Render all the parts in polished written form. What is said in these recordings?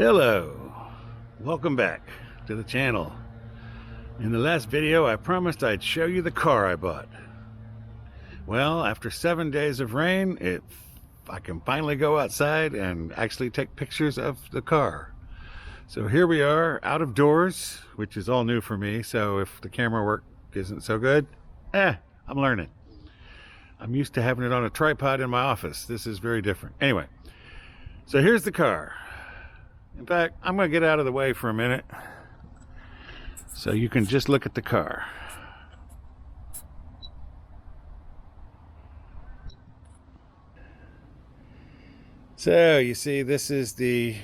Hello, welcome back to the channel. In the last video I promised I'd show you the car I bought. Well, after 7 days of rain, I can finally go outside and actually take pictures of the car. So here we are out of doors, which is all new for me, so if the camera work isn't so good, I'm learning. I'm used to having it on a tripod in my office. This is very different. Anyway, so here's the car. In fact, I'm going to get out of the way for a minute so you can just look at the car. So you see, this is the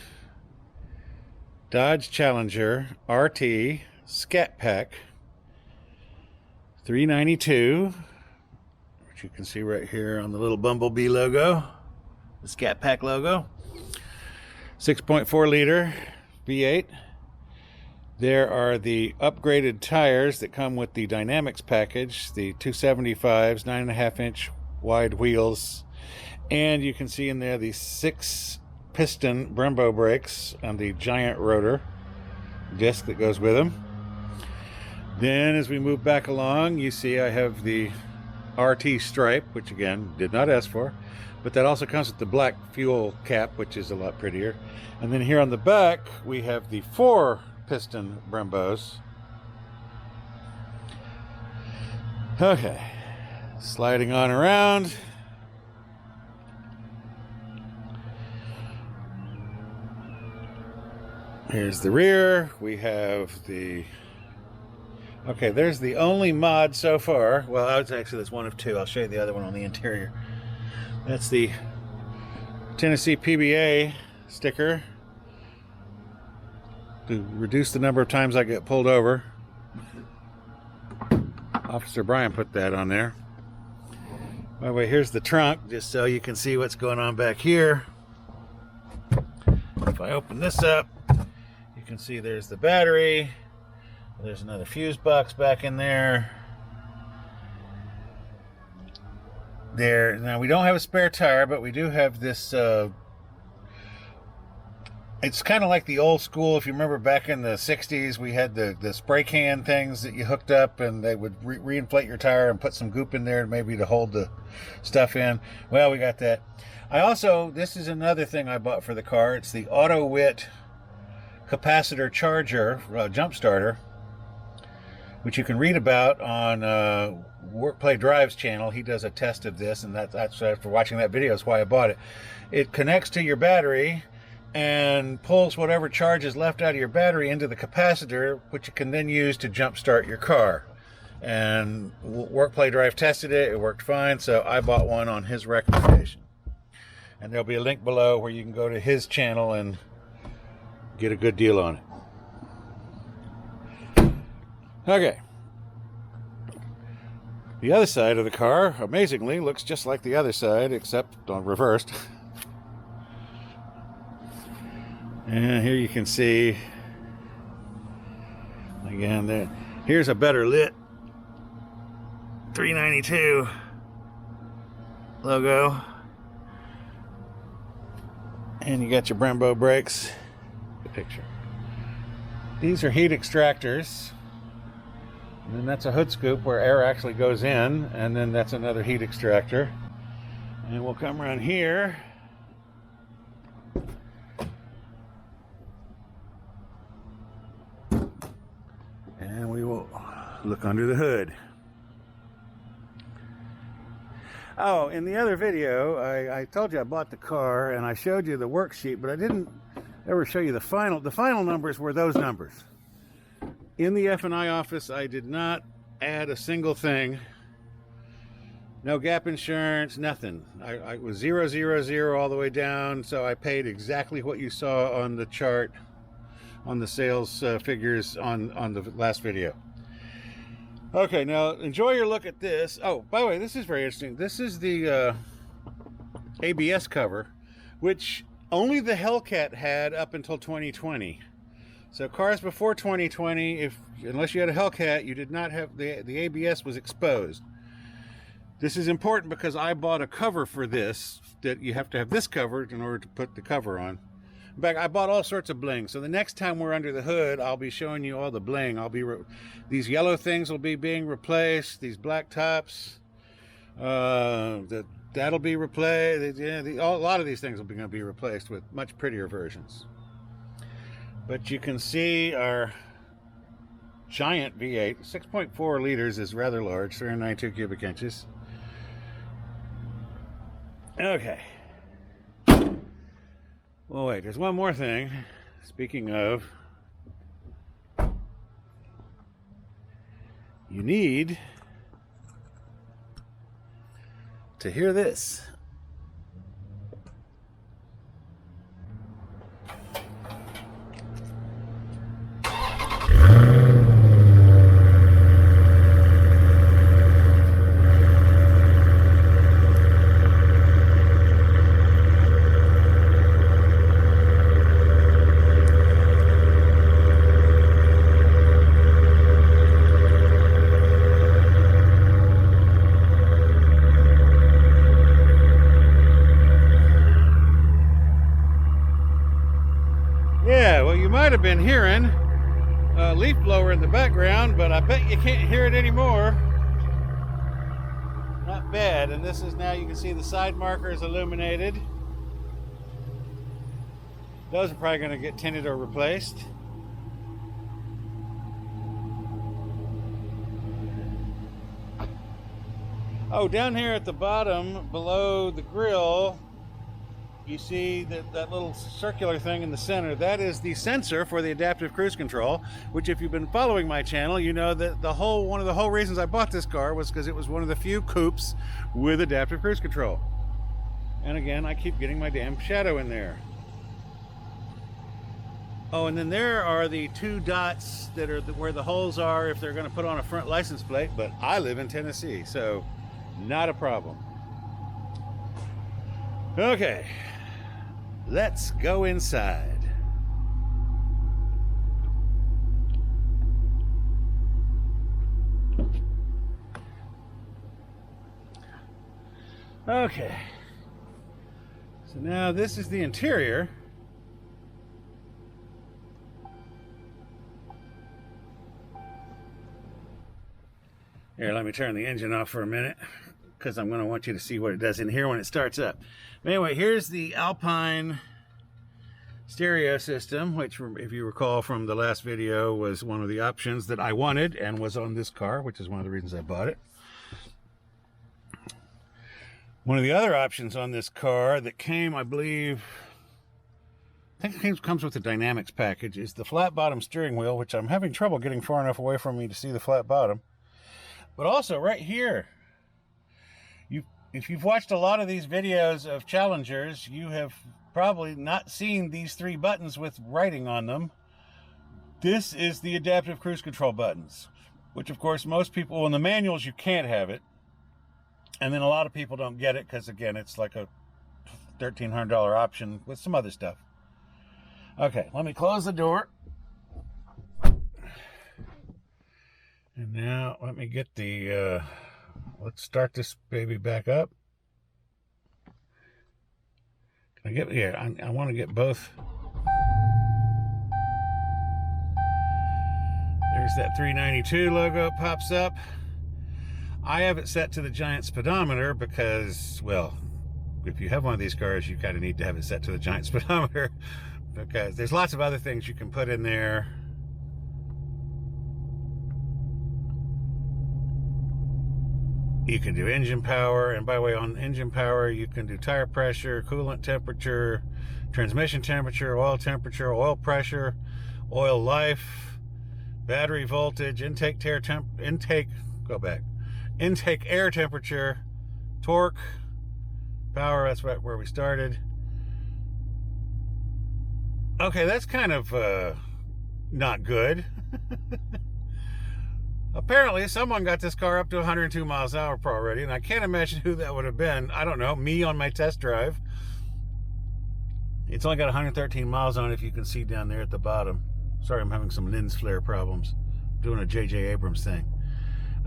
Dodge Challenger RT Scat Pack 392, which you can see right here on the little Bumblebee logo, the Scat Pack logo. 6.4 liter V8. There are the upgraded tires that come with the Dynamics package, the 275s, 9.5 inch wide wheels, and you can see in there the 6-piston Brembo brakes on the giant rotor disc that goes with them. Then as we move back along, you see I have the RT stripe, which again did not ask for, but that also comes with the black fuel cap, which is a lot prettier. And then here on the back we have the 4-piston Brembos. Okay, sliding on around. Here's the rear. We have the... Okay, there's the only mod so far. Well, that's one of two. I'll show you the other one on the interior. That's the Tennessee PBA sticker to reduce the number of times I get pulled over. Officer Brian put that on there. By the way, here's the trunk, just so you can see what's going on back here. If I open this up, you can see there's the battery. There's another fuse box back in there. Now we don't have a spare tire, but we do have this it's kind of like the old school. If you remember back in the 60s, we had the spray can things that you hooked up and they would reinflate your tire and put some goop in there maybe to hold the stuff in. Well, we got that. This is another thing I bought for the car. It's the Auto Wit capacitor charger jump starter, which you can read about on Work Play Drive's channel. He does a test of this, and that's after watching that video is why I bought it. It connects to your battery and pulls whatever charge is left out of your battery into the capacitor, which you can then use to jump start your car. And Work Play Drive tested it. It worked fine, so I bought one on his recommendation. And there'll be a link below where you can go to his channel and get a good deal on it. Okay. The other side of the car, amazingly, looks just like the other side, except on reversed. And here you can see, again, here's a better lit 392 logo. And you got your Brembo brakes. Good picture. These are heat extractors. And then that's a hood scoop where air actually goes in, and then that's another heat extractor. And we'll come around here. And we will look under the hood. Oh, in the other video, I told you I bought the car and I showed you the worksheet, but I didn't ever show you the final. The final numbers were those numbers. In the F&I office, I did not add a single thing. No gap insurance, nothing. I was 000 all the way down, so I paid exactly what you saw on the chart, on the sales figures on the last video. Okay, now enjoy your look at this. Oh, by the way, this is very interesting. This is the ABS cover, which only the Hellcat had up until 2020. So cars before 2020, unless you had a Hellcat, you did not have the ABS was exposed. This is important because I bought a cover for this, that you have to have this covered in order to put the cover on. In fact, I bought all sorts of bling. So the next time we're under the hood, I'll be showing you all the bling. These yellow things will be being replaced. These black tops, that'll be replaced. Yeah, a lot of these things will be going to be replaced with much prettier versions. But you can see our giant V8, 6.4 liters is rather large, 392 cubic inches. Okay. Well, wait, there's one more thing. Speaking of, you need to hear this. Yeah, well, you might have been hearing a leaf blower in the background, but I bet you can't hear it anymore. Not bad. And this is now, you can see the side markers illuminated. Those are probably going to get tinted or replaced. Oh, down here at the bottom, below the grill, you see that little circular thing in the center. That is the sensor for the adaptive cruise control, which if you've been following my channel, you know that one of the whole reasons I bought this car was because it was one of the few coupes with adaptive cruise control. And again, I keep getting my damn shadow in there. Oh, and then there are the two dots that are where the holes are if they're going to put on a front license plate, but I live in Tennessee, so not a problem. Okay. Let's go inside. Okay. So now this is the interior. Here, let me turn the engine off for a minute, because I'm going to want you to see what it does in here when it starts up. But anyway, here's the Alpine stereo system, which, if you recall from the last video, was one of the options that I wanted and was on this car, which is one of the reasons I bought it. One of the other options on this car that came, I believe, I think it comes with the Dynamics package, is the flat bottom steering wheel, which I'm having trouble getting far enough away from me to see the flat bottom. But also right here, if you've watched a lot of these videos of Challengers, you have probably not seen these three buttons with writing on them. This is the adaptive cruise control buttons, which of course most people, in the manuals you can't have it. And then a lot of people don't get it because, again, it's like a $1,300 option with some other stuff. Okay, let me close the door. And now let me get the, let's start this baby back up. Can I get, yeah, I want to get both. There's that 392 logo pops up. I have it set to the giant speedometer because, well, if you have one of these cars, you kind of need to have it set to the giant speedometer because there's lots of other things you can put in there. You can do engine power, and by the way, on engine power, you can do tire pressure, coolant temperature, transmission temperature, oil pressure, oil life, battery voltage, intake air temperature, torque, power. That's right where we started. Okay, that's kind of not good. Apparently, someone got this car up to 102 miles an hour already, and I can't imagine who that would have been. I don't know, me on my test drive. It's only got 113 miles on it, if you can see down there at the bottom. Sorry, I'm having some lens flare problems. I'm doing a J.J. Abrams thing.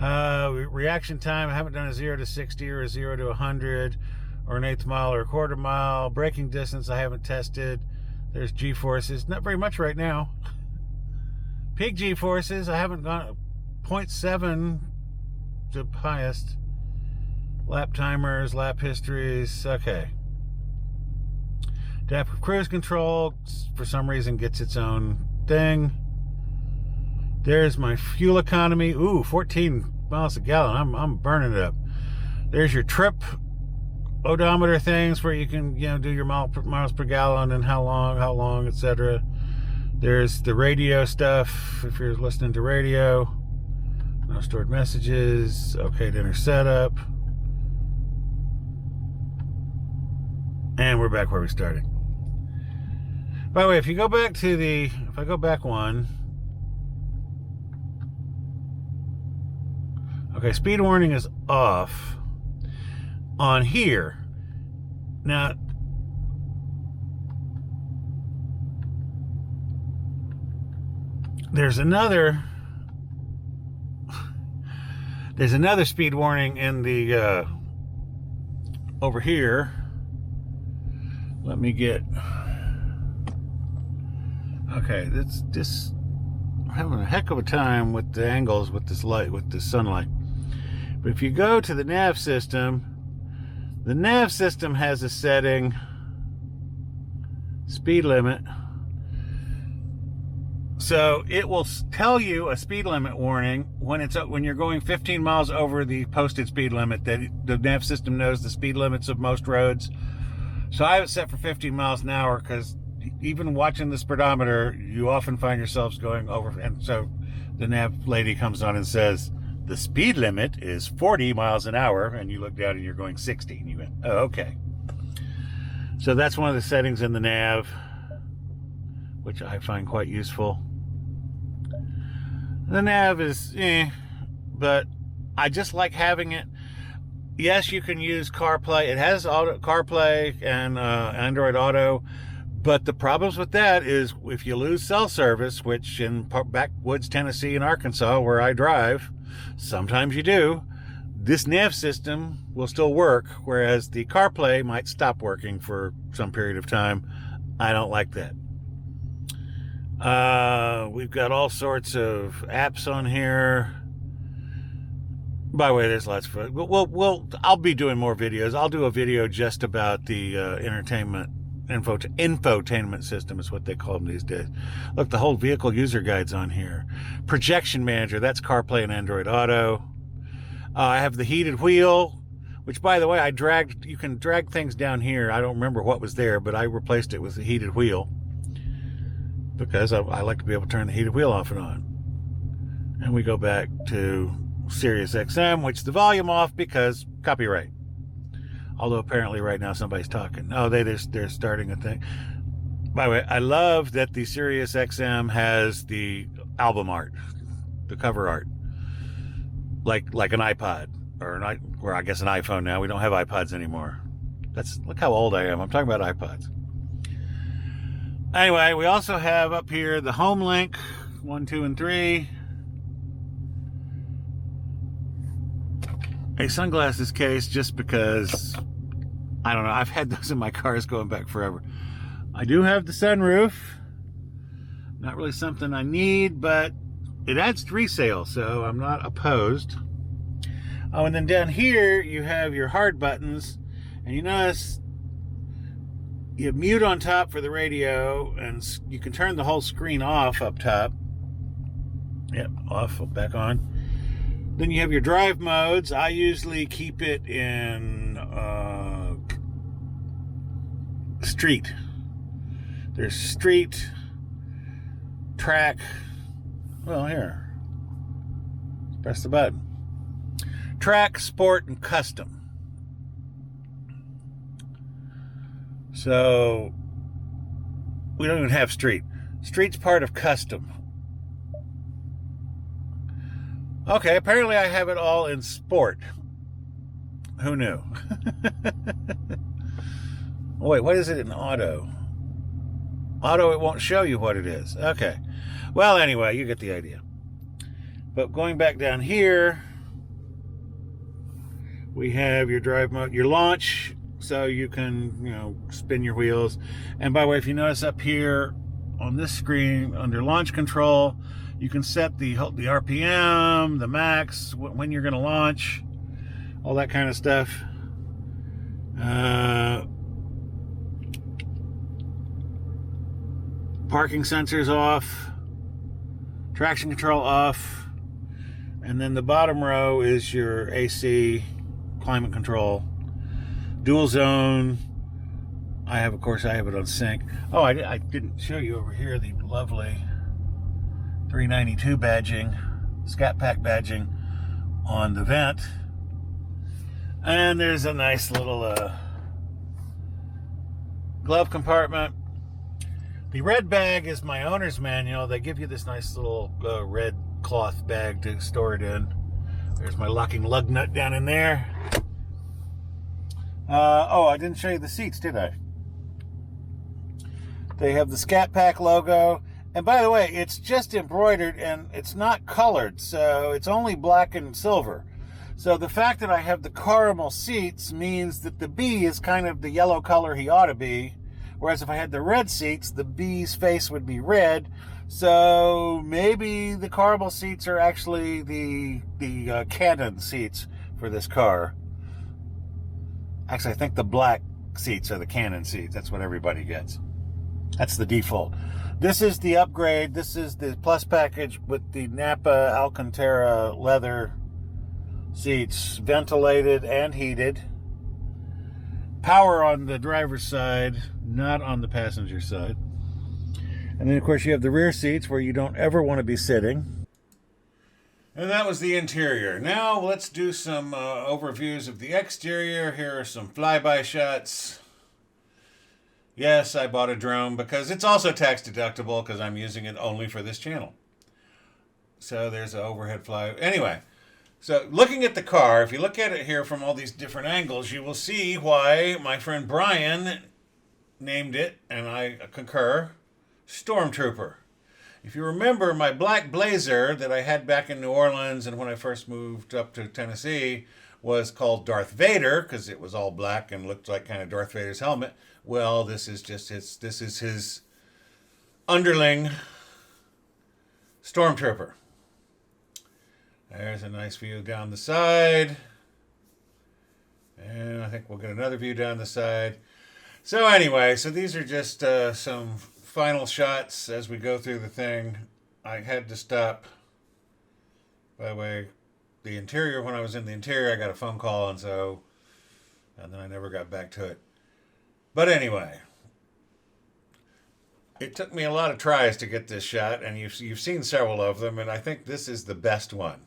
Reaction time, I haven't done a 0 to 60 or a 0 to 100 or an eighth mile or a quarter mile. Braking distance, I haven't tested. There's G-forces. Not very much right now. Peak G-forces. I haven't gone 0.7 to highest. Lap timers, lap histories. Okay. Adaptive cruise control, for some reason, gets its own thing. There's my fuel economy. Ooh, 14 miles a gallon. I'm burning it up. There's your trip odometer things where you can, do your miles per gallon and how long, etc. There's the radio stuff if you're listening to radio. No stored messages. Okay, dinner setup. And we're back where we started. By the way, if I go back one. Okay, speed warning is off on here. Now, there's another speed warning in the over here. Let me get. Okay, it's just having a heck of a time with the angles with this light, with this sunlight. But if you go to the nav system has a setting, speed limit. So it will tell you a speed limit warning when you're going 15 miles over the posted speed limit, that the nav system knows the speed limits of most roads. So I have it set for 15 miles an hour because even watching the speedometer, you often find yourselves going over. And so the nav lady comes on and says, the speed limit is 40 miles an hour. And you look down and you're going 60. And you went, oh, okay. So that's one of the settings in the nav, which I find quite useful. The nav is but I just like having it. Yes, you can use CarPlay. It has CarPlay and Android Auto. But the problems with that is if you lose cell service, which in backwoods Tennessee and Arkansas, where I drive, sometimes you do, this nav system will still work, whereas the CarPlay might stop working for some period of time. I don't like that. We've got all sorts of apps on here. By the way, there's lots of. I'll be doing more videos. I'll do a video just about the entertainment. Infotainment system is what they call them these days. Look, the whole vehicle user guide's on here. Projection manager, that's CarPlay and Android Auto. I have the heated wheel, which, by the way, you can drag things down here. I don't remember what was there, but I replaced it with the heated wheel because I like to be able to turn the heated wheel off and on. And we go back to Sirius XM, which the volume off because copyright. Although apparently right now somebody's talking. Oh, they're starting a thing. By the way, I love that the Sirius XM has the album art, the cover art, like an iPod or I guess an iPhone now. We don't have iPods anymore. Look how old I am. I'm talking about iPods. Anyway, we also have up here the home link 1, 2, and 3. A sunglasses case just because. I don't know. I've had those in my cars going back forever. I do have the sunroof. Not really something I need, but it adds to resale, so I'm not opposed. Oh, and then down here you have your hard buttons, and you notice you have mute on top for the radio, and you can turn the whole screen off up top. Yep, off, back on. Then you have your drive modes. I usually keep it in street. There's street, track. Well, here. Press the button. Track, sport, and custom. So we don't even have street. Street's part of custom. Okay, apparently I have it all in sport. Who knew? Oh, wait, what is it in auto? Auto, it won't show you what it is. Okay. Well, anyway, you get the idea. But going back down here, we have your drive mode, your launch, so you can, spin your wheels. And by the way, if you notice up here on this screen under launch control, you can set the RPM, the max, when you're going to launch, all that kind of stuff. Parking sensors off, traction control off, and then the bottom row is your AC, climate control, dual zone. I have it on sync. Oh, I didn't show you over here the lovely 392 badging, Scat Pack badging on the vent. And there's a nice little glove compartment. The red bag is my owner's manual. They give you this nice little red cloth bag to store it in. There's my locking lug nut down in there. Oh, I didn't show you the seats, did I? They have the Scat Pack logo. And by the way, it's just embroidered and it's not colored, so it's only black and silver. So the fact that I have the caramel seats means that the bee is kind of the yellow color he ought to be. Whereas if I had the red seats, the bee's face would be red. So maybe the caramel seats are actually the Canon seats for this car. Actually, I think the black seats are the Canon seats. That's what everybody gets. That's the default. This is the upgrade. This is the plus package with the Napa Alcantara leather seats, ventilated and heated. Power on the driver's side, not on the passenger side. And then, of course, you have the rear seats where you don't ever want to be sitting. And that was the interior. Now let's do some overviews of the exterior. Here are some flyby shots. Yes, I bought a drone because it's also tax deductible because I'm using it only for this channel. So there's an overhead fly. Anyway, so looking at the car, if you look at it here from all these different angles, you will see why my friend Brian named it, and I concur, Stormtrooper. If you remember, my black Blazer that I had back in New Orleans and when I first moved up to Tennessee was called Darth Vader because it was all black and looked like kind of Darth Vader's helmet. Well, this is his underling, Stormtrooper. There's a nice view down the side. And I think we'll get another view down the side. So anyway, so these are just some final shots as we go through the thing. I had to stop. By the way, the interior, when I was in the interior, I got a phone call, and then I never got back to it. But anyway, it took me a lot of tries to get this shot, and you've seen several of them, and I think this is the best one.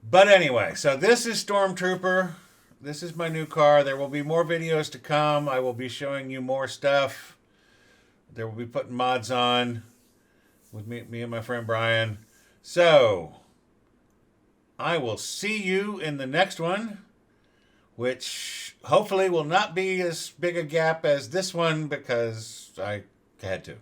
But anyway, so this is Stormtrooper. This is my new car. There will be more videos to come. I will be showing you more stuff. There will be putting mods on with me and my friend Brian. So, I will see you in the next one, which hopefully will not be as big a gap as this one because I had to.